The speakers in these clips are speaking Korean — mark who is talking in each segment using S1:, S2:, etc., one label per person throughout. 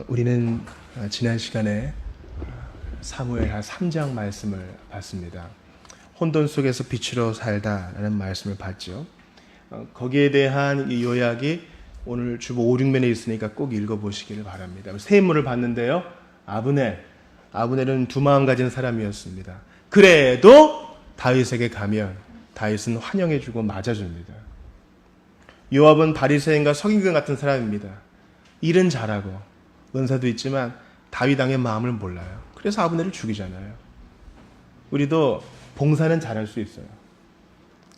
S1: 우리는 지난 시간에 사무엘하 3장 말씀을 봤습니다. 혼돈 속에서 빛으로 살다라는 말씀을 봤죠. 거기에 대한 이 요약이 오늘 주보 5, 6면에 있으니까 꼭 읽어보시기를 바랍니다. 세 인물을 봤는데요. 아브넬은 두 마음 가진 사람이었습니다. 그래도 다윗에게 가면 다윗은 환영해주고 맞아줍니다. 요압은 바리새인과 서기관 같은 사람입니다. 일은 잘하고 은사도 있지만 다윗 왕의 마음을 몰라요. 그래서 아브넬을 죽이잖아요. 우리도 봉사는 잘할 수 있어요.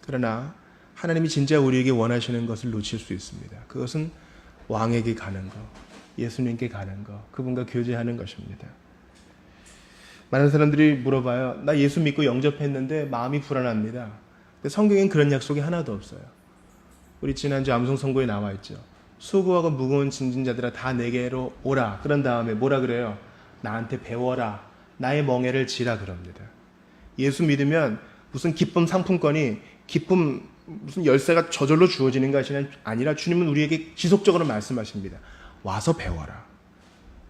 S1: 그러나 하나님이 진짜 우리에게 원하시는 것을 놓칠 수 있습니다. 그것은 왕에게 가는 것, 예수님께 가는 것, 그분과 교제하는 것입니다. 많은 사람들이 물어봐요. 나 예수 믿고 영접했는데 마음이 불안합니다. 근데 성경엔 그런 약속이 하나도 없어요. 우리 지난주 암송 선고에 나와 있죠. 수고하고 무거운 짐진 자들아 다 내게로 오라. 그런 다음에 뭐라 그래요? 나한테 배워라. 나의 멍에를 지라 그럽니다. 예수 믿으면 무슨 기쁨 상품권이 무슨 열쇠가 저절로 주어지는 것이 아니라 주님은 우리에게 지속적으로 말씀하십니다. 와서 배워라.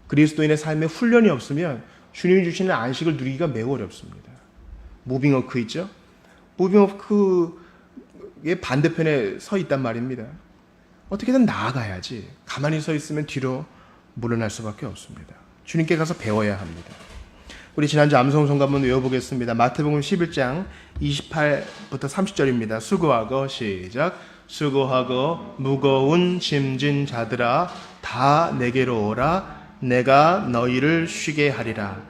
S1: 그리스도인의 삶에 훈련이 없으면 주님이 주시는 안식을 누리기가 매우 어렵습니다. 무빙워크 있죠? 무빙워크의 반대편에 서 있단 말입니다. 어떻게든 나아가야지. 가만히 서 있으면 뒤로 물러날 수밖에 없습니다. 주님께 가서 배워야 합니다. 우리 지난주 암송송가 한번 외워보겠습니다. 마태복음 11장 28부터 30절입니다. 수고하고 시작. 수고하고 무거운 짐진 자들아 다 내게로 오라. 내가 너희를 쉬게 하리라.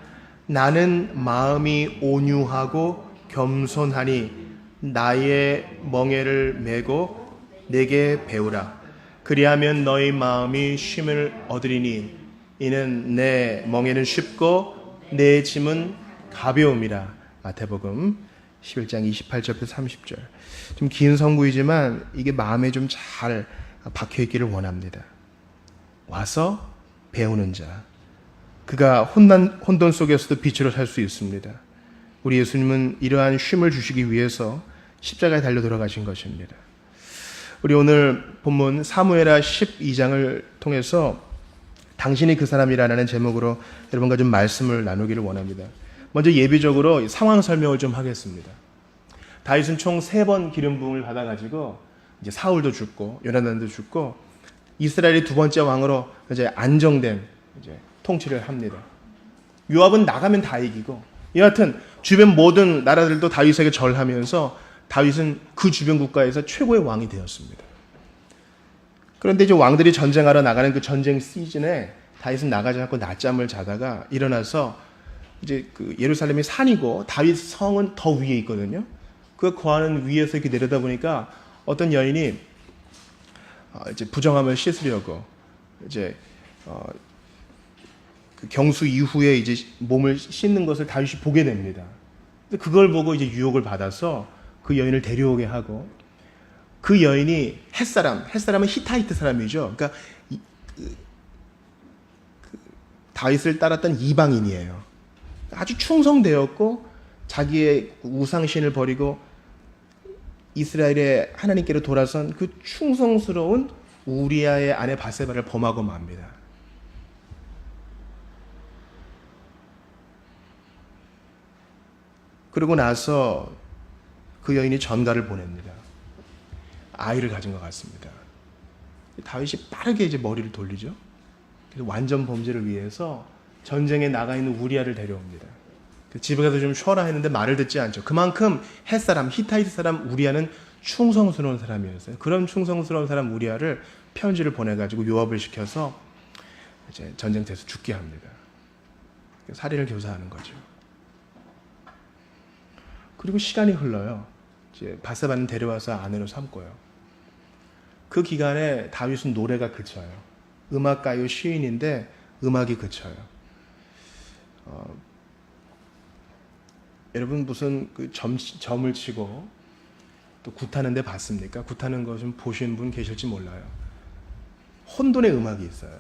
S1: 나는 마음이 온유하고 겸손하니 나의 멍에를 메고 내게 배우라. 그리하면 너희 마음이 쉼을 얻으리니 이는 내 멍에는 쉽고 내 짐은 가벼움이라. 마태복음 11장 28절부터 30절. 좀 긴 성구이지만 이게 마음에 좀 잘 박혀있기를 원합니다. 와서 배우는 자. 그가 혼돈 속에서도 빛으로 살 수 있습니다. 우리 예수님은 이러한 쉼을 주시기 위해서 십자가에 달려 돌아가신 것입니다. 우리 오늘 본문 사무엘하 12장을 통해서 당신이 그 사람이라는 제목으로 여러분과 좀 말씀을 나누기를 원합니다. 먼저 예비적으로 상황 설명을 좀 하겠습니다. 다윗은 총 3번 기름 부음을 받아가지고 이제 사울도 죽고 요나단도 죽고 이스라엘이 두 번째 왕으로 이제 안정된 이제 통치를 합니다. 요압은 나가면 다 이기고 여하튼 주변 모든 나라들도 다윗에게 절하면서 다윗은 그 주변 국가에서 최고의 왕이 되었습니다. 그런데 이제 왕들이 전쟁하러 나가는 그 전쟁 시즌에 다윗은 나가지 않고 낮잠을 자다가 일어나서 이제 그 예루살렘이 산이고 다윗 성은 더 위에 있거든요. 그 거하는 위에서 이렇게 내려다 보니까 어떤 여인이 이제 부정함을 씻으려고 이제 그 경수 이후에 이제 몸을 씻는 것을 다윗이 보게 됩니다. 근데 그걸 보고 이제 유혹을 받아서 그 여인을 데려오게 하고 그 여인이 햇사람은 히타이트 사람이죠. 그러니까 다윗을 따랐던 이방인이에요. 아주 충성되었고 자기의 우상신을 버리고 이스라엘의 하나님께로 돌아선 그 충성스러운 우리아의 아내 바세바를 범하고 맙니다. 그러고 나서 그 여인이 전가를 보냅니다. 아이를 가진 것 같습니다. 다윗이 빠르게 이제 머리를 돌리죠. 그래서 완전 범죄를 위해서 전쟁에 나가 있는 우리아를 데려옵니다. 집에 가서 좀 쉬어라 했는데 말을 듣지 않죠. 그만큼 햇사람, 히타이트 사람 우리아는 충성스러운 사람이었어요. 그런 충성스러운 사람 우리아를 편지를 보내가지고 요압을 시켜서 이제 전쟁터에서 죽게 합니다. 살인을 교사하는 거죠. 그리고 시간이 흘러요. 이제 바세바는 데려와서 아내로 삼고요. 그 기간에 다윗은 노래가 그쳐요. 음악가요 시인인데 음악이 그쳐요. 여러분 무슨 그 점을 치고 또 굿하는 데 봤습니까? 굿하는 거 좀 보신 분 계실지 몰라요. 혼돈의 음악이 있어요.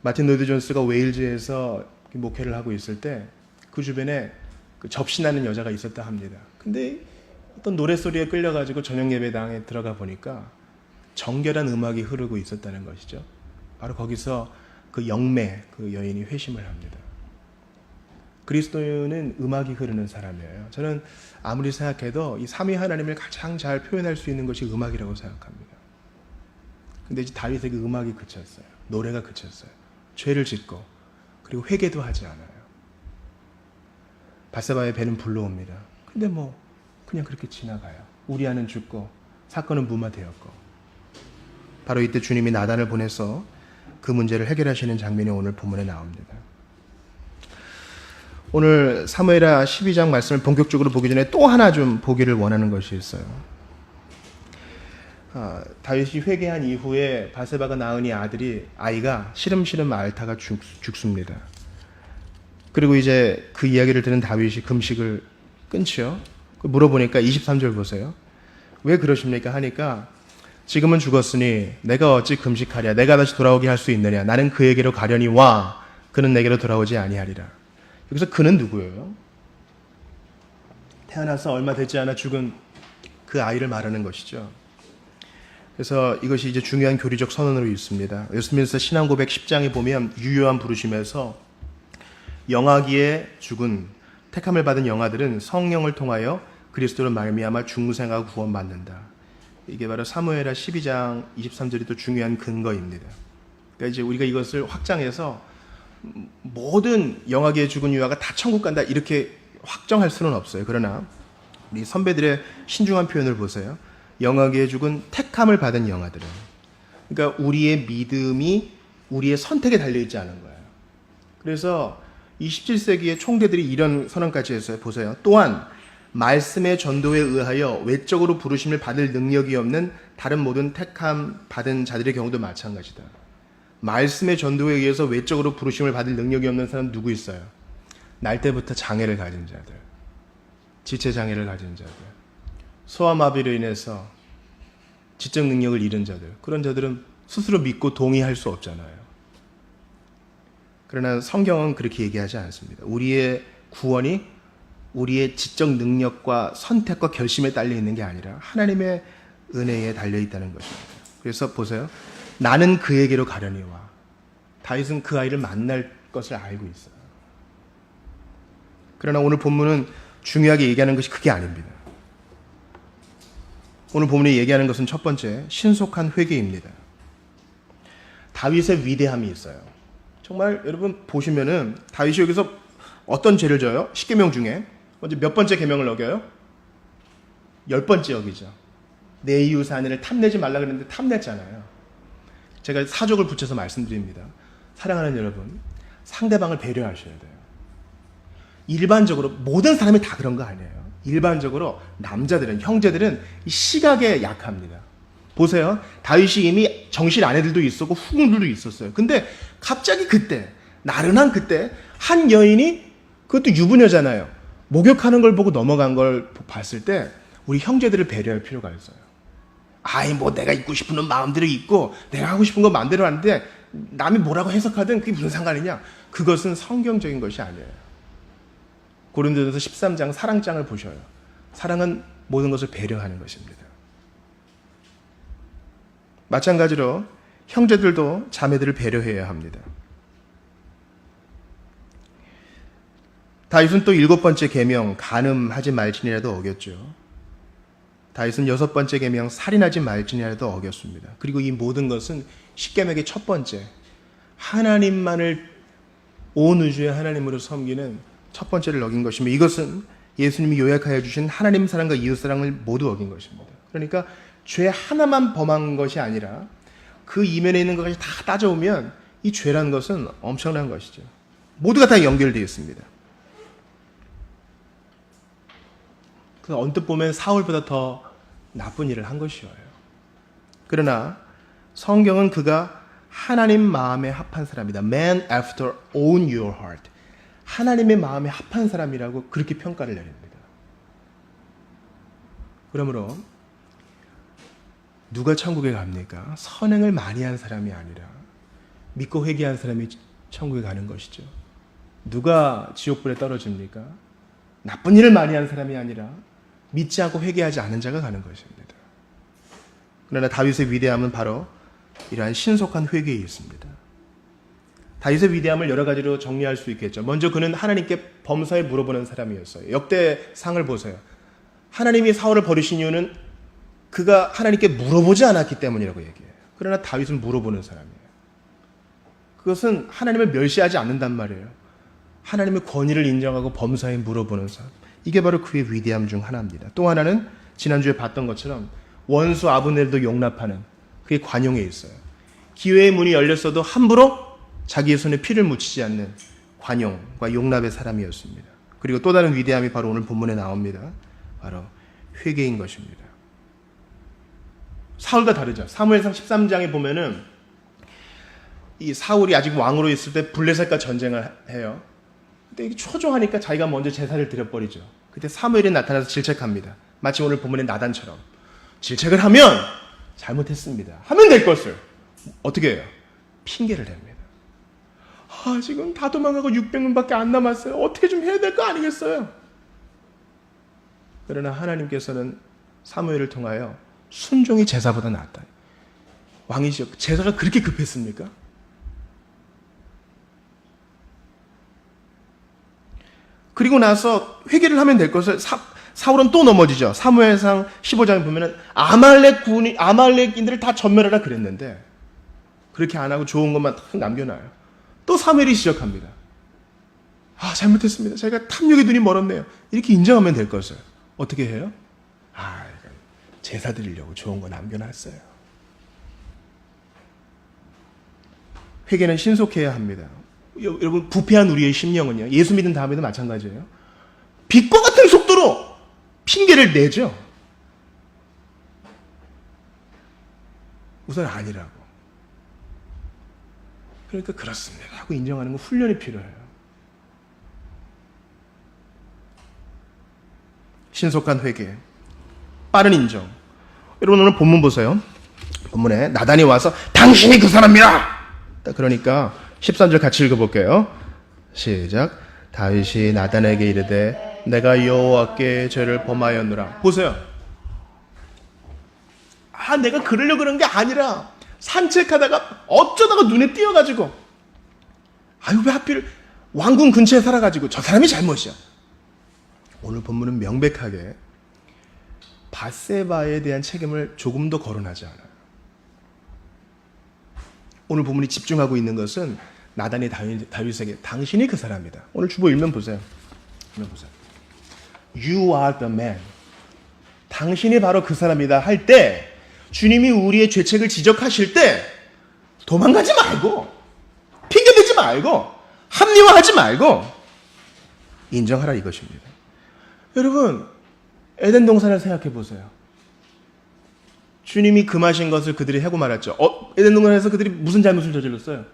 S1: 마틴 로이드 존스가 웨일즈에서 목회를 하고 있을 때 그 주변에 그 접신하는 여자가 있었다 합니다. 근데 어떤 노래소리에 끌려가지고 저녁 예배당에 들어가 보니까 정결한 음악이 흐르고 있었다는 것이죠. 바로 거기서 그 영매, 그 여인이 회심을 합니다. 그리스도인은 음악이 흐르는 사람이에요. 저는 아무리 생각해도 이 삼위 하나님을 가장 잘 표현할 수 있는 것이 음악이라고 생각합니다. 근데 이제 다윗에게 음악이 그쳤어요. 노래가 그쳤어요. 죄를 짓고 그리고 회개도 하지 않아요. 바세바의 배는 불러옵니다. 근데 뭐 그냥 그렇게 지나가요. 우리아는 죽고 사건은 무마되었고. 바로 이때 주님이 나단을 보내서 그 문제를 해결하시는 장면이 오늘 본문에 나옵니다. 오늘 사무엘하 12장 말씀을 본격적으로 보기 전에 또 하나 좀 보기를 원하는 것이 있어요. 다윗이 회개한 이후에 바세바가 낳은 이 아이가 시름시름 앓다가 죽습니다. 그리고 이제 그 이야기를 들은 다윗이 금식을 끊지요. 물어보니까 23절 보세요. 왜 그러십니까? 하니까 지금은 죽었으니 내가 어찌 금식하랴. 내가 다시 돌아오게 할 수 있느냐. 나는 그에게로 가려니 와. 그는 내게로 돌아오지 아니하리라. 여기서 그는 누구예요? 태어나서 얼마 되지 않아 죽은 그 아이를 말하는 것이죠. 그래서 이것이 이제 중요한 교리적 선언으로 있습니다. 웨스트민스터 신앙고백 10장에 보면 유효한 부르심에서 영아기에 죽은 택함을 받은 영아들은 성령을 통하여 그리스도로 말미암아 중생하고 구원받는다. 이게 바로 사무엘하 12장 23절이 또 중요한 근거입니다. 그러니까 이제 우리가 이것을 확장해서 모든 영아기에 죽은 유아가 다 천국 간다 이렇게 확정할 수는 없어요. 그러나 우리 선배들의 신중한 표현을 보세요. 영아기에 죽은 택함을 받은 영아들은, 그러니까 우리의 믿음이 우리의 선택에 달려있지 않은 거예요. 그래서 이 17세기의 총대들이 이런 선언까지 했어요. 보세요. 또한 말씀의 전도에 의하여 외적으로 부르심을 받을 능력이 없는 다른 모든 택함 받은 자들의 경우도 마찬가지다. 말씀의 전도에 의해서 외적으로 부르심을 받을 능력이 없는 사람 누구 있어요? 날 때부터 장애를 가진 자들, 지체장애를 가진 자들, 소아마비로 인해서 지적 능력을 잃은 자들, 그런 자들은 스스로 믿고 동의할 수 없잖아요. 그러나 성경은 그렇게 얘기하지 않습니다. 우리의 구원이 우리의 지적 능력과 선택과 결심에 달려 있는 게 아니라 하나님의 은혜에 달려 있다는 것입니다. 그래서 보세요. 나는 그에게로 가려니 와. 다윗은 그 아이를 만날 것을 알고 있어요. 그러나 오늘 본문은 중요하게 얘기하는 것이 그게 아닙니다. 오늘 본문에 얘기하는 것은 첫 번째, 신속한 회개입니다. 다윗의 위대함이 있어요. 정말 여러분 보시면은 다윗이 여기서 어떤 죄를 져요? 10계명 중에 먼저 몇 번째 계명을 어겨요? 10번째 어기죠. 내 이웃 아내를 탐내지 말라 그랬는데 탐냈잖아요. 제가 사족을 붙여서 말씀드립니다. 사랑하는 여러분, 상대방을 배려하셔야 돼요. 일반적으로 모든 사람이 다 그런 거 아니에요. 일반적으로 남자들은, 형제들은 이 시각에 약합니다. 보세요. 다윗이 이미 정실 아내들도 있었고 후궁들도 있었어요. 근데 갑자기 그때, 나른한 그때 한 여인이, 그것도 유부녀잖아요, 목욕하는 걸 보고 넘어간 걸 봤을 때 우리 형제들을 배려할 필요가 있어요. 아이 뭐 내가 입고 싶은 마음대로 입고 내가 하고 싶은 거 마음대로 하는데 남이 뭐라고 해석하든 그게 무슨 상관이냐. 그것은 성경적인 것이 아니에요. 고린도전서 13장 사랑장을 보셔요. 사랑은 모든 것을 배려하는 것입니다. 마찬가지로 형제들도 자매들을 배려해야 합니다. 다윗은 또 7번째 계명 간음하지 말지니라도 어겼죠. 다윗은 6번째 계명 살인하지 말지니라도 어겼습니다. 그리고 이 모든 것은 10계명의 첫 번째, 하나님만을 온 우주의 하나님으로 섬기는 첫 번째를 어긴 것이며, 이것은 예수님이 요약하여 주신 하나님 사랑과 이웃 사랑을 모두 어긴 것입니다. 그러니까 죄 하나만 범한 것이 아니라 그 이면에 있는 것까지 다 따져오면 이 죄라는 것은 엄청난 것이죠. 모두가 다 연결되어 있습니다. 그 언뜻 보면 사울보다 더 나쁜 일을 한 것이어요. 그러나 성경은 그가 하나님 마음에 합한 사람이다. Man after own your heart. 하나님의 마음에 합한 사람이라고 그렇게 평가를 내립니다. 그러므로 누가 천국에 갑니까? 선행을 많이 한 사람이 아니라 믿고 회개한 사람이 천국에 가는 것이죠. 누가 지옥불에 떨어집니까? 나쁜 일을 많이 한 사람이 아니라 믿지 않고 회개하지 않은 자가 가는 것입니다. 그러나 다윗의 위대함은 바로 이러한 신속한 회개에 있습니다. 다윗의 위대함을 여러 가지로 정리할 수 있겠죠. 먼저 그는 하나님께 범사에 물어보는 사람이었어요. 역대상을 보세요. 하나님이 사울을 버리신 이유는 그가 하나님께 물어보지 않았기 때문이라고 얘기해요. 그러나 다윗은 물어보는 사람이에요. 그것은 하나님을 멸시하지 않는단 말이에요. 하나님의 권위를 인정하고 범사에 물어보는 사람. 이게 바로 그의 위대함 중 하나입니다. 또 하나는 지난주에 봤던 것처럼 원수 아브넬도 용납하는 그의 관용에 있어요. 기회의 문이 열렸어도 함부로 자기의 손에 피를 묻히지 않는 관용과 용납의 사람이었습니다. 그리고 또 다른 위대함이 바로 오늘 본문에 나옵니다. 바로 회개인 것입니다. 사울과 다르죠. 사무엘상 13장에 보면은 이 사울이 아직 왕으로 있을 때 블레셋과 전쟁을 해요. 근데 이게 초조하니까 자기가 먼저 제사를 드려버리죠. 그때 사무엘이 나타나서 질책합니다. 마치 오늘 본문의 나단처럼. 질책을 하면 잘못했습니다. 하면 될 것을 어떻게 해요? 핑계를 댑니다. 지금 다 도망가고 600명밖에 안 남았어요. 어떻게 좀 해야 될 거 아니겠어요? 그러나 하나님께서는 사무엘을 통하여 순종이 제사보다 낫다. 왕이시여, 제사가 그렇게 급했습니까? 그리고 나서 회개를 하면 될 것을 사울은 또 넘어지죠. 사무엘상 15장에 보면은 아말렉인들을 다 전멸하라 그랬는데 그렇게 안 하고 좋은 것만 딱 남겨놔요. 또 사무엘이 지적합니다. 잘못했습니다. 제가 탐욕의 눈이 멀었네요. 이렇게 인정하면 될 것을 어떻게 해요? 제사 드리려고 좋은 거 남겨놨어요. 회개는 신속해야 합니다. 여러분, 부패한 우리의 심령은요, 예수 믿은 다음에도 마찬가지예요. 빛과 같은 속도로 핑계를 내죠. 우선 아니라고. 그러니까 그렇습니다 하고 인정하는 건 훈련이 필요해요. 신속한 회개, 빠른 인정. 여러분 오늘 본문 보세요. 본문에 나단이 와서 당신이 그 사람이라. 그러니까 13절 같이 읽어볼게요. 시작. 다윗이 나단에게 이르되 내가 여호와께 죄를 범하였노라. 보세요. 내가 그러려고 그런 게 아니라 산책하다가 어쩌다가 눈에 띄어가지고 왜 하필 왕궁 근처에 살아가지고 저 사람이 잘못이야. 오늘 본문은 명백하게 밧세바에 대한 책임을 조금도 거론하지 않아요. 오늘 본문이 집중하고 있는 것은 나단이 다윗에게 당신이 그 사람이다. 오늘 주보 읽면 보세요. You are the man. 당신이 바로 그 사람이다 할 때 주님이 우리의 죄책을 지적하실 때 도망가지 말고 핑계대지 말고 합리화하지 말고 인정하라 이것입니다. 여러분 에덴 동산을 생각해 보세요. 주님이 금하신 것을 그들이 해고 말았죠. 에덴 동산에서 그들이 무슨 잘못을 저질렀어요?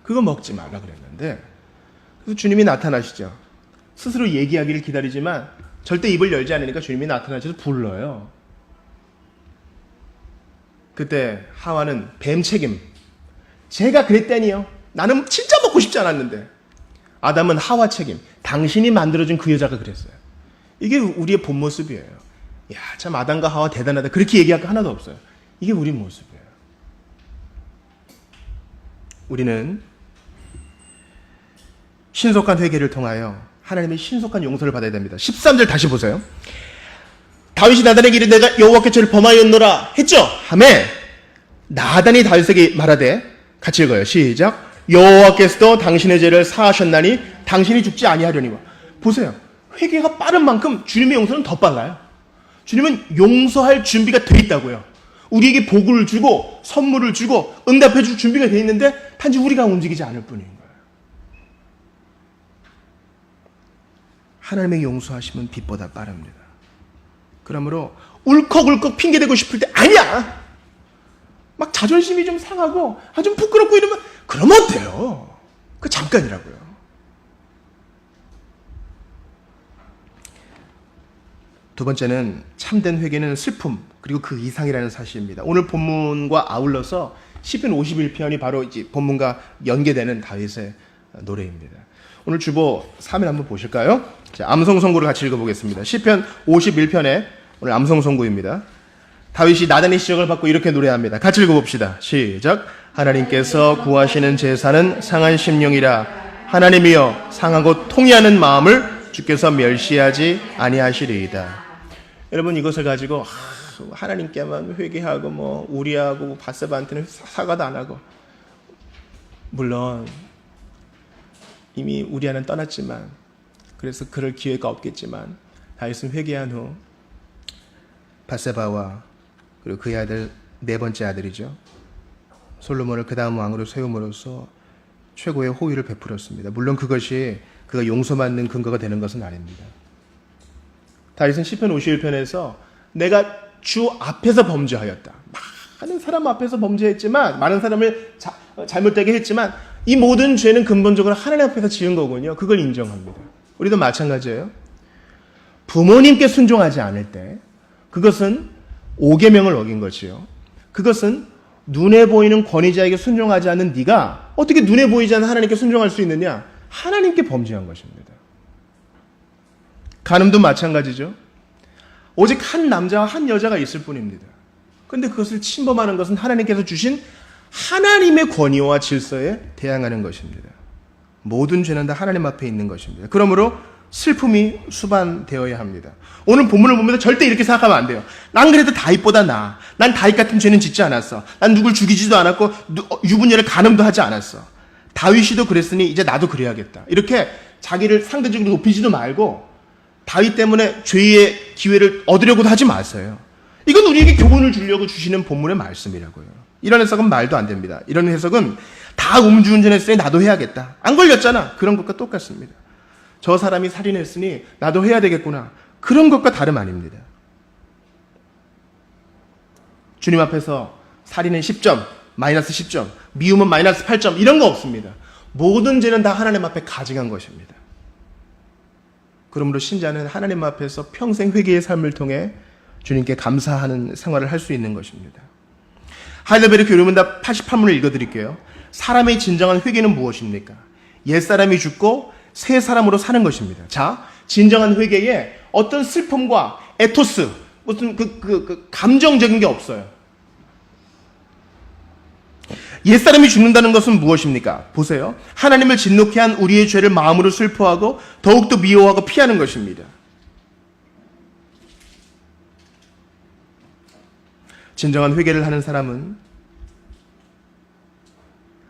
S1: 그거 먹지 말라 그랬는데 그래서 주님이 나타나시죠. 스스로 얘기하기를 기다리지만 절대 입을 열지 않으니까 주님이 나타나셔서 불러요. 그때 하와는 뱀 책임. 제가 그랬다니요. 나는 진짜 먹고 싶지 않았는데. 아담은 하와 책임. 당신이 만들어준 그 여자가 그랬어요. 이게 우리의 본 모습이에요. 참 아담과 하와 대단하다. 그렇게 얘기할 거 하나도 없어요. 이게 우리 모습이에요. 우리는 신속한 회개를 통하여 하나님의 신속한 용서를 받아야 됩니다. 13절 다시 보세요. 다윗이 나단에게 이르되 내가 여호와께 죄를 범하였노라 했죠? 하매 나단이 다윗에게 말하되 같이 읽어요. 시작. 여호와께서도 당신의 죄를 사하셨나니 당신이 죽지 아니하려니와. 보세요. 회개가 빠른 만큼 주님의 용서는 더 빨라요. 주님은 용서할 준비가 돼 있다고요. 우리에게 복을 주고 선물을 주고 응답해 줄 준비가 돼 있는데 단지 우리가 움직이지 않을 뿐인 거예요. 하나님의 용서하심은 빛보다 빠릅니다. 그러므로 울컥울컥 핑계대고 싶을 때 아니야. 막 자존심이 좀 상하고 좀 부끄럽고 이러면 그러면 어때요? 그 잠깐이라고요. 두 번째는 참된 회개는 슬픔 그리고 그 이상이라는 사실입니다. 오늘 본문과 아울러서 시편 51편이 바로 이제 본문과 연계되는 다윗의 노래입니다. 오늘 주보 3일 한번 보실까요? 자, 암송 선고를 같이 읽어보겠습니다. 시편 51편의 오늘 암송 선구입니다. 다윗이 나단의 시적을 받고 이렇게 노래합니다. 같이 읽어봅시다. 시작. 하나님께서 구하시는 제사는 상한 심령이라. 하나님이여 상하고 통회하는 마음을 주께서 멸시하지 아니하시리이다. 여러분, 이것을 가지고 하나님께만 회개하고 우리하고 바세바한테는 사과도 안 하고, 물론 이미 우리아는 떠났지만, 그래서 그럴 기회가 없겠지만 다윗은 회개한 후 바세바와 그리고 그의 아들, 네 번째 아들이죠, 솔로몬을 그 다음 왕으로 세움으로써 최고의 호의를 베풀었습니다. 물론 그것이 그가 용서받는 근거가 되는 것은 아닙니다. 다윗은 시편 51편에서 내가 주 앞에서 범죄하였다, 많은 사람 앞에서 범죄했지만, 많은 사람을 잘못되게 했지만 이 모든 죄는 근본적으로 하나님 앞에서 지은 거군요. 그걸 인정합니다. 우리도 마찬가지예요. 부모님께 순종하지 않을 때 그것은 5계명을 어긴 것이요, 그것은 눈에 보이는 권위자에게 순종하지 않는 네가 어떻게 눈에 보이지 않는 하나님께 순종할 수 있느냐? 하나님께 범죄한 것입니다. 간음도 마찬가지죠. 오직 한 남자와 한 여자가 있을 뿐입니다. 그런데 그것을 침범하는 것은 하나님께서 주신 하나님의 권위와 질서에 대항하는 것입니다. 모든 죄는 다 하나님 앞에 있는 것입니다. 그러므로 슬픔이 수반되어야 합니다. 오늘 본문을 보면서 절대 이렇게 생각하면 안 돼요. 난 그래도 다윗보다 나아. 난 다윗 같은 죄는 짓지 않았어. 난 누굴 죽이지도 않았고 유부녀를 간음도 하지 않았어. 다윗이도 그랬으니 이제 나도 그래야겠다. 이렇게 자기를 상대적으로 높이지도 말고 다윗 때문에 죄의 기회를 얻으려고도 하지 마세요. 이건 우리에게 교훈을 주려고 주시는 본문의 말씀이라고요. 이런 해석은 말도 안 됩니다. 이런 해석은 다 음주운전했으니 나도 해야겠다, 안 걸렸잖아, 그런 것과 똑같습니다. 저 사람이 살인했으니 나도 해야 되겠구나, 그런 것과 다름 아닙니다. 주님 앞에서 살인은 10점, 마이너스 10점, 미움은 마이너스 8점, 이런 거 없습니다. 모든 죄는 다 하나님 앞에 가증한 것입니다. 그러므로 신자는 하나님 앞에서 평생 회개의 삶을 통해 주님께 감사하는 생활을 할 수 있는 것입니다. 하이델베르 교리문답 88문을 읽어드릴게요. 사람의 진정한 회개는 무엇입니까? 옛사람이 죽고 새 사람으로 사는 것입니다. 자, 진정한 회개에 어떤 슬픔과 에토스, 무슨 감정적인 게 없어요. 옛사람이 죽는다는 것은 무엇입니까? 보세요. 하나님을 진노케 한 우리의 죄를 마음으로 슬퍼하고 더욱더 미워하고 피하는 것입니다. 진정한 회개를 하는 사람은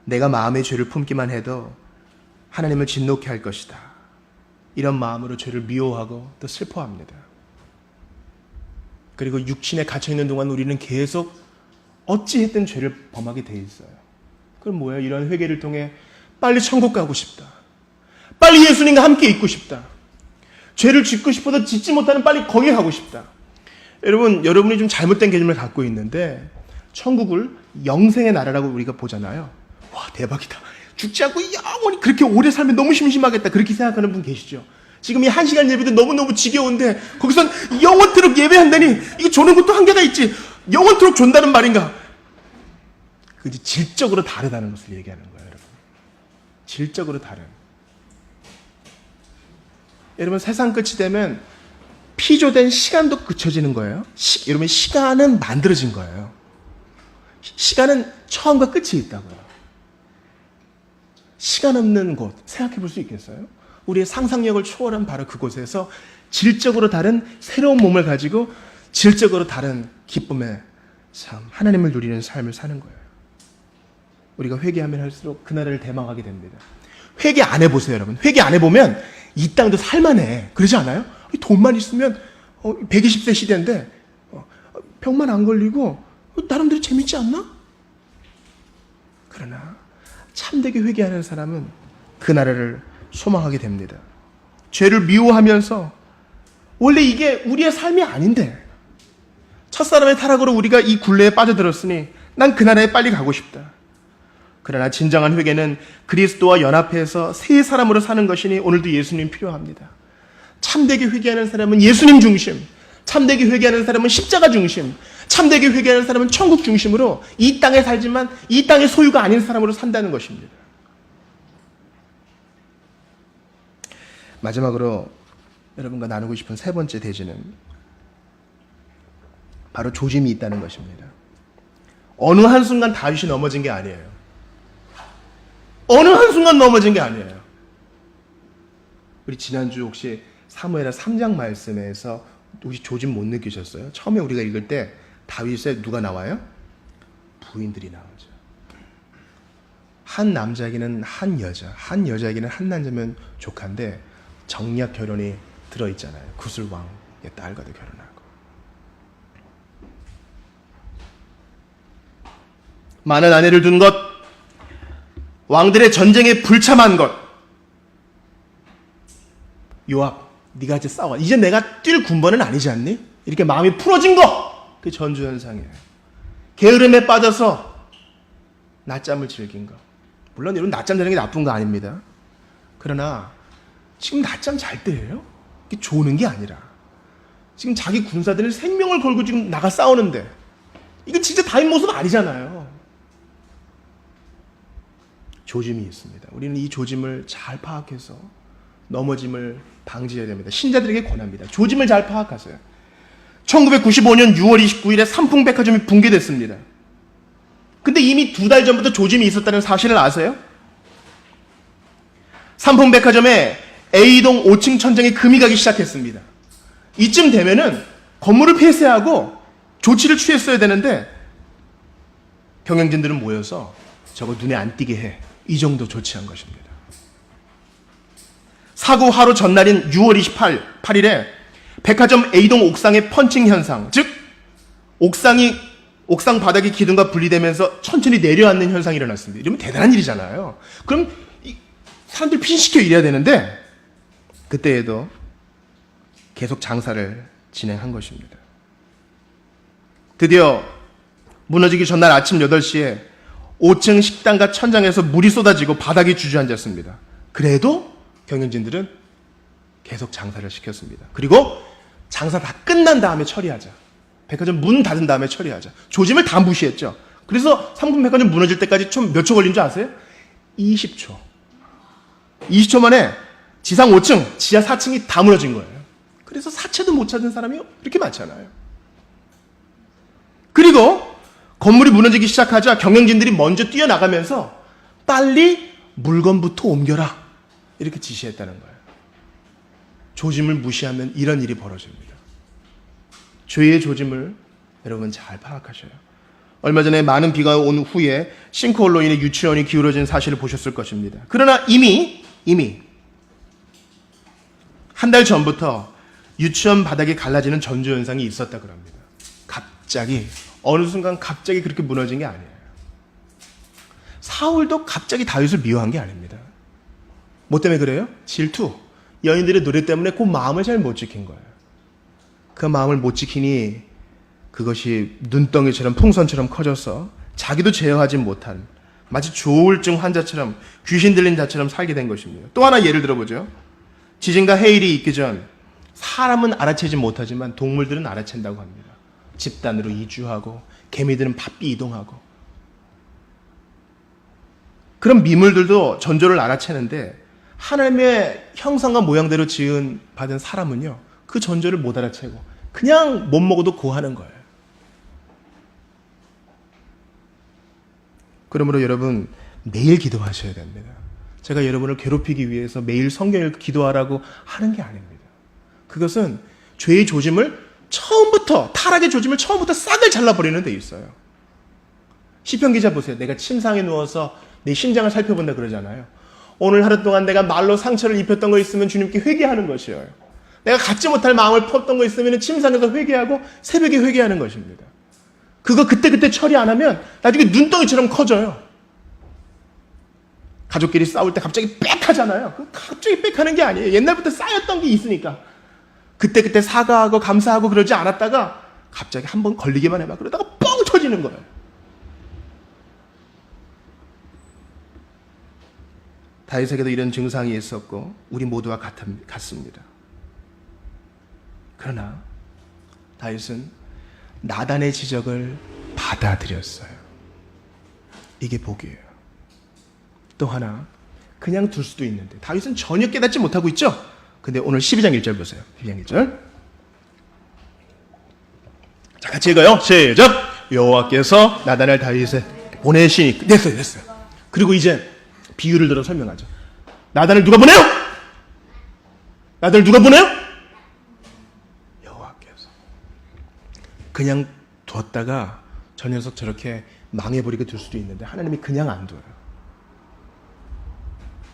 S1: 내가 마음의 죄를 품기만 해도 하나님을 진노케 할 것이다, 이런 마음으로 죄를 미워하고 또 슬퍼합니다. 그리고 육신에 갇혀있는 동안 우리는 계속 어찌했든 죄를 범하게 돼 있어요. 그럼 뭐예요? 이런 회개를 통해 빨리 천국 가고 싶다, 빨리 예수님과 함께 있고 싶다, 죄를 짓고 싶어도 짓지 못하는 빨리 거기 가고 싶다. 여러분이 좀 잘못된 개념을 갖고 있는데, 천국을 영생의 나라라고 우리가 보잖아요. 와, 대박이다, 죽지 않고 영원히 그렇게 오래 살면 너무 심심하겠다, 그렇게 생각하는 분 계시죠? 지금 이 1시간 예배도 너무너무 지겨운데 거기선 영원토록 예배한다니, 이거 조는 것도 한계가 있지, 영원토록 존다는 말인가? 그게 질적으로 다르다는 것을 얘기하는 거예요, 여러분. 질적으로 다른. 여러분, 세상 끝이 되면 피조된 시간도 그쳐지는 거예요. 여러분, 시간은 만들어진 거예요. 시간은 처음과 끝이 있다고요. 시간 없는 곳 생각해 볼 수 있겠어요? 우리의 상상력을 초월한 바로 그곳에서 질적으로 다른 새로운 몸을 가지고 질적으로 다른 기쁨의 삶, 하나님을 누리는 삶을 사는 거예요. 우리가 회개하면 할수록 그 나라를 대망하게 됩니다. 회개 안 해보세요, 여러분. 회개 안 해보면 이 땅도 살만해. 그러지 않아요? 돈만 있으면 120세 시대인데 병만 안 걸리고 나름대로 재밌지 않나? 그러나 참되게 회개하는 사람은 그 나라를 소망하게 됩니다. 죄를 미워하면서, 원래 이게 우리의 삶이 아닌데 첫사람의 타락으로 우리가 이 굴레에 빠져들었으니 난 그 나라에 빨리 가고 싶다. 그러나 진정한 회개는 그리스도와 연합해서 새 사람으로 사는 것이니 오늘도 예수님 필요합니다. 참되게 회개하는 사람은 예수님 중심, 참되게 회개하는 사람은 십자가 중심, 참되게 회개하는 사람은 천국 중심으로 이 땅에 살지만 이 땅의 소유가 아닌 사람으로 산다는 것입니다. 마지막으로 여러분과 나누고 싶은 세 번째 대지는 바로 조짐이 있다는 것입니다. 어느 한순간 다윗이 넘어진 게 아니에요. 어느 한순간 넘어진 게 아니에요. 우리 지난주 혹시 사무엘하 3장 말씀에서 혹시 조짐 못 느끼셨어요? 처음에 우리가 읽을 때 다윗에 누가 나와요? 부인들이 나오죠. 한 남자에게는 한 여자, 한 여자에게는 한 남자면 조카인데 정략 결혼이 들어있잖아요. 구슬왕의 딸과도 결혼하고. 많은 아내를 둔 것, 왕들의 전쟁에 불참한 것. 요압, 네가 이제 싸워. 이제 내가 뛸 군번은 아니지 않니? 이렇게 마음이 풀어진 거. 그게 전조현상이에요. 게으름에 빠져서 낮잠을 즐긴 거. 물론 이런 낮잠 자는 게 나쁜 거 아닙니다. 그러나 지금 낮잠 잘 때예요? 이게 조는 게 아니라 지금 자기 군사들은 생명을 걸고 지금 나가 싸우는데 이건 진짜 다윗 모습 아니잖아요. 조짐이 있습니다. 우리는 이 조짐을 잘 파악해서 넘어짐을 방지해야 됩니다. 신자들에게 권합니다. 조짐을 잘 파악하세요. 1995년 6월 29일에 삼풍백화점이 붕괴됐습니다. 근데 이미 2달 전부터 조짐이 있었다는 사실을 아세요? 삼풍백화점에 A동 5층 천장에 금이 가기 시작했습니다. 이쯤 되면은 건물을 폐쇄하고 조치를 취했어야 되는데 경영진들은 모여서 저거 눈에 안 띄게 해. 이 정도 조치한 것입니다. 사고 하루 전날인 6월 28일에 백화점 A동 옥상의 펀칭 현상, 즉 옥상 바닥이 기둥과 분리되면서 천천히 내려앉는 현상이 일어났습니다. 이러면 대단한 일이잖아요. 그럼 사람들 피신시켜 이래야 되는데 그때에도 계속 장사를 진행한 것입니다. 드디어 무너지기 전날 아침 8시에 5층 식당과 천장에서 물이 쏟아지고 바닥이 주저앉았습니다. 그래도 경영진들은 계속 장사를 시켰습니다. 그리고 장사 다 끝난 다음에 처리하자. 백화점 문 닫은 다음에 처리하자. 조짐을 다 무시했죠. 그래서 삼풍백화점 무너질 때까지 총 몇 초 걸린 줄 아세요? 20초. 20초 만에 지상 5층, 지하 4층이 다 무너진 거예요. 그래서 사채도 못 찾은 사람이 이렇게 많잖아요. 그리고 건물이 무너지기 시작하자 경영진들이 먼저 뛰어나가면서 빨리 물건부터 옮겨라. 이렇게 지시했다는 거예요. 조짐을 무시하면 이런 일이 벌어집니다. 죄의 조짐을 여러분 잘 파악하셔요. 얼마 전에 많은 비가 온 후에 싱크홀로 인해 유치원이 기울어진 사실을 보셨을 것입니다. 그러나 이미 한 달 전부터 유치원 바닥이 갈라지는 전조현상이 있었다 그럽니다. 갑자기 어느 순간 갑자기 그렇게 무너진 게 아니에요. 사울도 갑자기 다윗을 미워한 게 아닙니다. 뭐 때문에 그래요? 질투. 여인들의 노래 때문에 그 마음을 잘 못 지킨 거예요. 그 마음을 못 지키니 그것이 눈덩이처럼 풍선처럼 커져서 자기도 제어하지 못한 마치 조울증 환자처럼 귀신 들린 자처럼 살게 된 것입니다. 또 하나 예를 들어보죠. 지진과 해일이 있기 전 사람은 알아채지 못하지만 동물들은 알아챈다고 합니다. 집단으로 이주하고 개미들은 바삐 이동하고 그런 미물들도 전조를 알아채는데 하나님의 형상과 모양대로 받은 사람은요 그 전조를 못 알아채고 그냥 못 먹어도 고하는 거예요. 그러므로 여러분 매일 기도하셔야 됩니다. 제가 여러분을 괴롭히기 위해서 매일 성경을 기도하라고 하는 게 아닙니다. 그것은 죄의 조짐을 타락의 조짐을 처음부터 싹을 잘라버리는 데 있어요. 시편 기자 보세요. 내가 침상에 누워서 내 심장을 살펴본다 그러잖아요. 오늘 하루 동안 내가 말로 상처를 입혔던 거 있으면 주님께 회개하는 것이에요. 내가 갖지 못할 마음을 품었던 거 있으면 침상에서 회개하고 새벽에 회개하는 것입니다. 그거 그때 처리 안 하면 나중에 눈덩이처럼 커져요. 가족끼리 싸울 때 갑자기 빽 하잖아요. 갑자기 빽 하는 게 아니에요. 옛날부터 쌓였던 게 있으니까. 그때 사과하고 감사하고 그러지 않았다가 갑자기 한번 걸리기만 해봐. 그러다가 뻥 터지는 거예요. 다윗에게도 이런 증상이 있었고 우리 모두와 같습니다. 그러나 다윗은 나단의 지적을 받아들였어요. 이게 복이에요. 또 하나 그냥 둘 수도 있는데 다윗은 전혀 깨닫지 못하고 있죠. 근데 오늘 12장 1절 보세요. 12장 1절 자, 같이 읽어요. 시작. 여호와께서 나단을 다윗에 보내시니 됐어요. 그리고 이제 비유를 들어 설명하죠. 나단을 누가 보내요? 나단을 누가 보내요? 여호와께서. 그냥 뒀다가 저 녀석 저렇게 망해버리게 둘 수도 있는데 하나님이 그냥 안 둬요.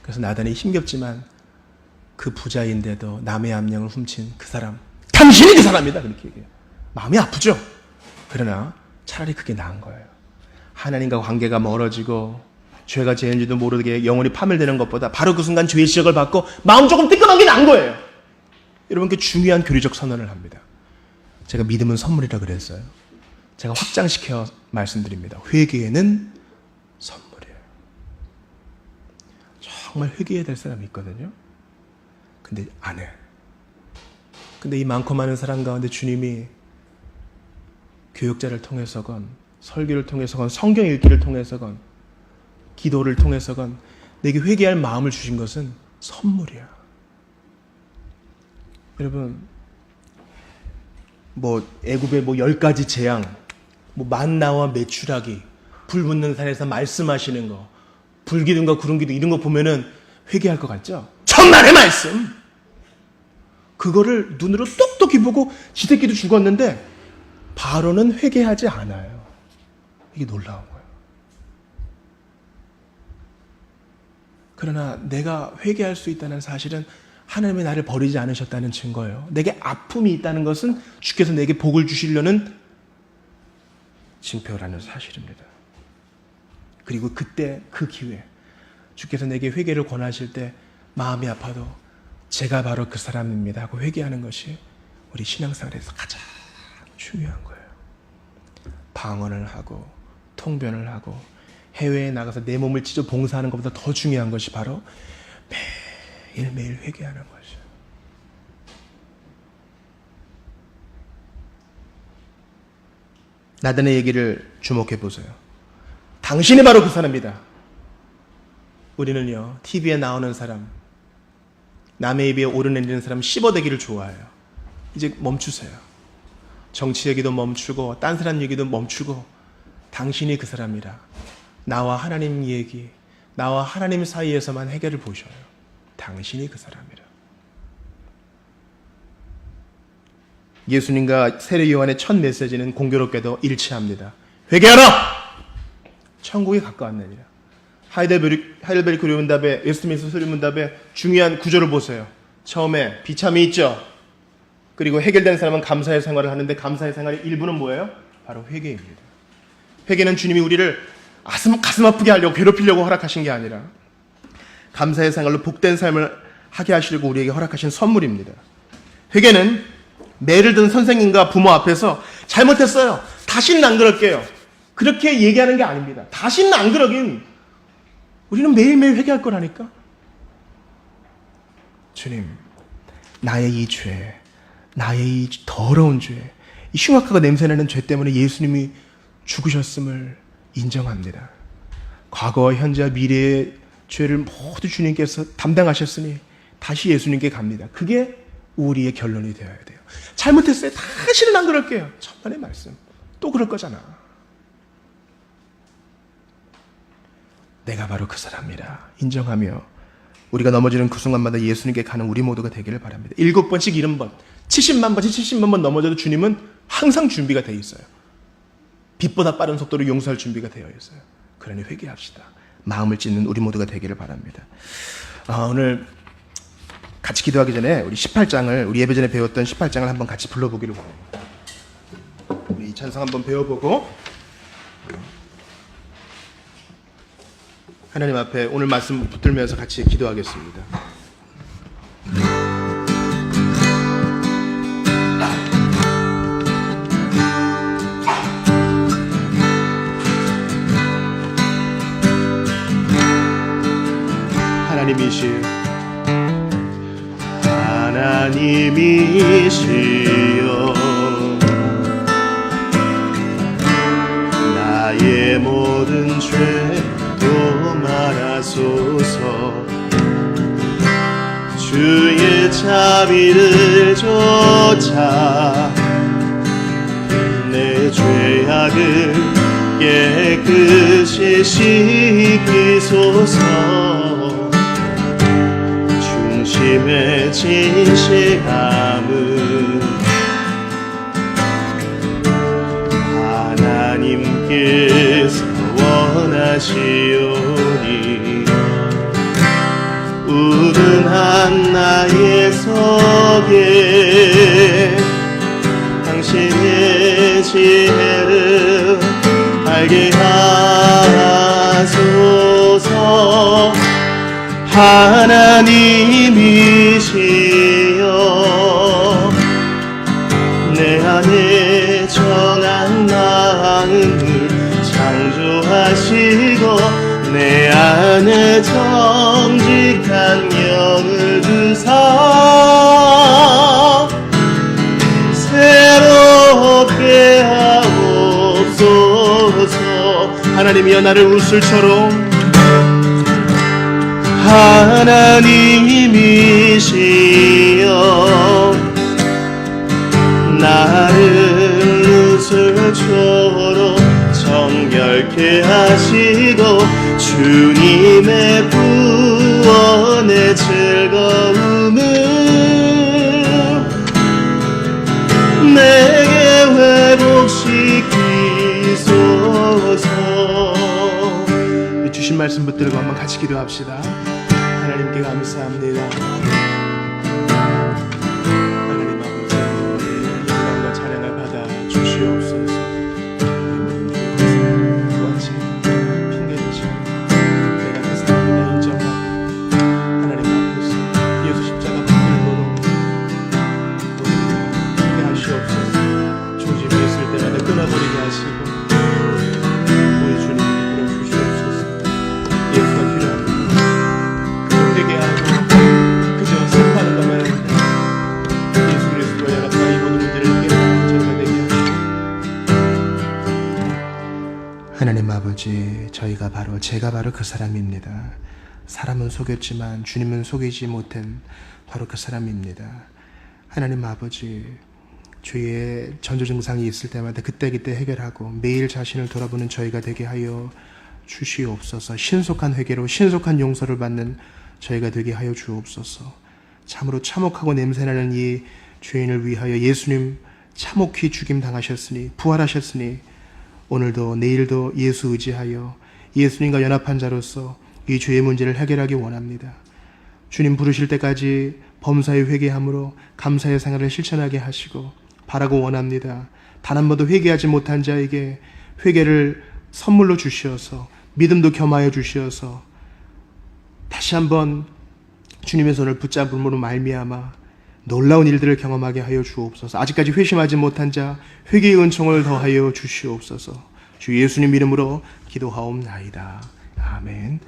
S1: 그래서 나단이 힘겹지만 그 부자인데도 남의 암양을 훔친 그 사람, 당신이 그 사람이다, 그렇게 얘기해요. 마음이 아프죠? 그러나 차라리 그게 나은 거예요. 하나님과 관계가 멀어지고 죄가 죄인지도 모르게 영혼이 파멸되는 것보다 바로 그 순간 죄의 시작을 받고 마음 조금 뜨끔한 게 나은 거예요. 여러분께 중요한 교리적 선언을 합니다. 제가 믿음은 선물이라 그랬어요. 제가 확장시켜 말씀드립니다. 회개에는 선물이에요. 정말 회개해야 될 사람이 있거든요. 근데 안 해. 근데 이 많고 많은 사람 가운데 주님이 교육자를 통해서건 설교를 통해서건 성경 읽기를 통해서건 기도를 통해서건 내게 회개할 마음을 주신 것은 선물이야. 여러분, 애굽의 10가지 재앙, 만나와 메추라기, 불 붙는 산에서 말씀하시는 거, 불기둥과 구름기둥 이런 거 보면은 회개할 것 같죠? 천만의 말씀! 그거를 눈으로 똑똑히 보고 지새끼도 죽었는데 바로는 회개하지 않아요. 이게 놀라운 거예요. 그러나 내가 회개할 수 있다는 사실은 하나님이 나를 버리지 않으셨다는 증거예요. 내게 아픔이 있다는 것은 주께서 내게 복을 주시려는 징표라는 사실입니다. 그리고 그때 그 기회 주께서 내게 회개를 권하실 때 마음이 아파도 제가 바로 그 사람입니다 하고 회개하는 것이 우리 신앙생활에서 가장 중요한 거예요. 방언을 하고 통변을 하고 해외에 나가서 내 몸을 찢어 봉사하는 것보다 더 중요한 것이 바로 매일매일 회개하는 것이에요. 나단의 얘기를 주목해 보세요. 당신이 바로 그 사람이다. 우리는요, TV에 나오는 사람, 남의 입에 오르내리는 사람 씹어대기를 좋아해요. 이제 멈추세요. 정치 얘기도 멈추고 딴 사람 얘기도 멈추고 당신이 그 사람이라. 나와 하나님 얘기, 나와 하나님 사이에서만 해결을 보셔요. 당신이 그 사람이라. 예수님과 세례 요한의 첫 메시지는 공교롭게도 일치합니다. 회개하라! 천국이 가까웠느니라. 하이델베르크 교리문답의 웨스트민스터 수리문답의 중요한 구조를 보세요. 처음에 비참이 있죠. 그리고 해결된 사람은 감사의 생활을 하는데 감사의 생활의 일부는 뭐예요? 바로 회개입니다. 회개는 주님이 우리를 가슴 아프게 하려고 괴롭히려고 허락하신 게 아니라 감사의 생활로 복된 삶을 하게 하시려고 우리에게 허락하신 선물입니다. 회개는 매를 든 선생님과 부모 앞에서 잘못했어요, 다시는 안 그럴게요, 그렇게 얘기하는 게 아닙니다. 다시는 안 그러긴 우리는 매일매일 회개할 거라니까. 주님, 나의 이 죄, 나의 이 더러운 죄, 이 흉악하고 냄새나는 죄 때문에 예수님이 죽으셨음을 인정합니다. 과거와 현재와 미래의 죄를 모두 주님께서 담당하셨으니 다시 예수님께 갑니다. 그게 우리의 결론이 되어야 돼요. 잘못했어요, 다시는 안 그럴게요. 천만의 말씀. 또 그럴 거잖아. 내가 바로 그 사람이라 인정하며 우리가 넘어지는 그 순간마다 예수님께 가는 우리 모두가 되기를 바랍니다. 7번씩 70번, 70만 번씩 70만 번 넘어져도 주님은 항상 준비가 되어 있어요. 빛보다 빠른 속도로 용서할 준비가 되어 있어요. 그러니 회개합시다. 마음을 찢는 우리 모두가 되기를 바랍니다. 오늘 같이 기도하기 전에 우리 18장을, 우리 예배 전에 배웠던 18장을 한번 같이 불러보기를 원합니다. 우리 이 찬송 한번 배워보고 하나님 앞에 오늘 말씀 붙들면서 같이 기도하겠습니다. 하나님이시여 나의 모든 죄도 말하소서. 주의 자비를 좇아 내
S2: 죄악을 깨끗이 씻기소서. 중심의 진실함은 하나님께서 원하시오니 우둔한 나의 속에 당신의 지혜를 알게 하소서. 하나님이시여 내 안에 정한 마음을 창조하시고 내 안에 정직한 영을 주사 새롭게 하옵소서. 하나님이여 나를 웃을처럼 하나님이시여 나를 웃을처럼 정결케 하시고 주님의 구원의 즐거움을 내게 회복시키소서.
S1: 주신 말씀 붙들고 한번 같이 기도합시다. 하나님께 감사합니다. 하나님 아버지, 영광과 찬양을 받아 주시옵소서. 그같이 핑계 대시고 내가 그 사람이다 인정하고 하나님 앞에서 예수 십자가 붙들고로 우리에게 하시옵소서. 중심에 있을 때마다 끊어버리게 하시고 우리 주님께 들어주시옵소서. 예수가 필요합니다. 회개하고 그저 슬퍼하는 것만 아닙니다. 예수 그리스도와 연합한 이 모든 문제를 해결하는 저희가 되게 하시옵소서. 하나님 아버지, 제가 바로 그 사람입니다. 사람은 속였지만 주님은 속이지 못한 바로 그 사람입니다. 하나님 아버지, 주의 전조 증상이 있을 때마다 그때그때 해결하고 매일 자신을 돌아보는 저희가 되게 하여 주시옵소서. 신속한 회개로 신속한 용서를 받는 저희가 되게 하여 주옵소서. 참으로 참혹하고 냄새나는 이 죄인을 위하여 예수님 참혹히 죽임 당하셨으니 부활하셨으니 오늘도 내일도 예수 의지하여 예수님과 연합한 자로서 이 죄의 문제를 해결하기 원합니다. 주님 부르실 때까지 범사에 회개함으로 감사의 생활을 실천하게 하시고 바라고 원합니다. 단 한 번도 회개하지 못한 자에게 회개를 선물로 주시어서 믿음도 겸하여 주시어서 다시 한번 주님의 손을 붙잡음으로 말미암아 놀라운 일들을 경험하게 하여 주옵소서. 아직까지 회심하지 못한 자 회개의 은총을 더하여 주시옵소서. 주 예수님 이름으로 기도하옵나이다. 아멘.